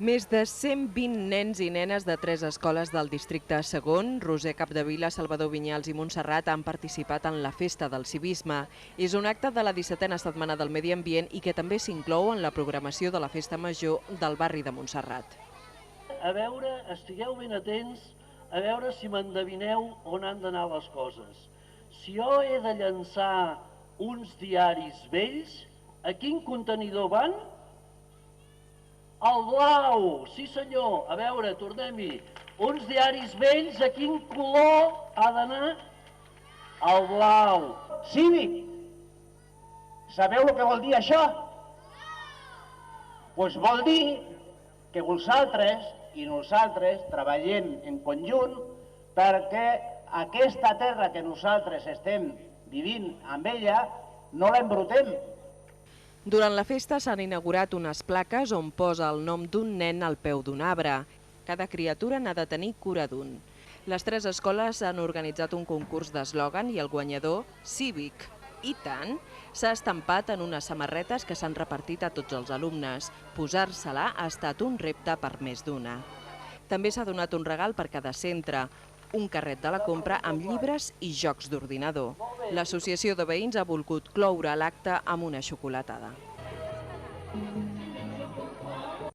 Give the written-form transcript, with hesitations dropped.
Més de 120 nens i nenes de 3 escoles del districte segon, Roser Capdevila, Salvador Vinyals i Montserrat, han participat en la Festa del Civisme. És un acte de la 17a Setmana del Medi Ambient i que també s'inclou en la programació de la Festa Major del barri de Montserrat. A veure, estigueu ben atents, a veure si m'endevineu on han d'anar les coses. Si jo he de llançar uns diaris vells, a quin contenidor van? El blau, sí senyor. A veure, tornem-hi. Uns diaris vells, a quin color ha d'anar? El blau. Cívic. Sabeu el que vol dir això? Doncs vol dir que vosaltres i nosaltres treballem en conjunt perquè aquesta terra que nosaltres estem vivint amb ella no l'embrutem. Durant la festa s'han inaugurat unes plaques on posa el nom d'un nen al peu d'un arbre. Cada criatura n'ha de tenir cura d'un. Les 3 escoles han organitzat un concurs d'eslògan i el guanyador, Cívic i tant, s'ha estampat en unes samarretes que s'han repartit a tots els alumnes. Posar-se-la ha estat un repte per més d'una. També s'ha donat un regal per cada centre, un carret de la compra amb llibres i jocs d'ordinador. L'associació de veïns ha volgut cloure l'acte amb una xocolatada.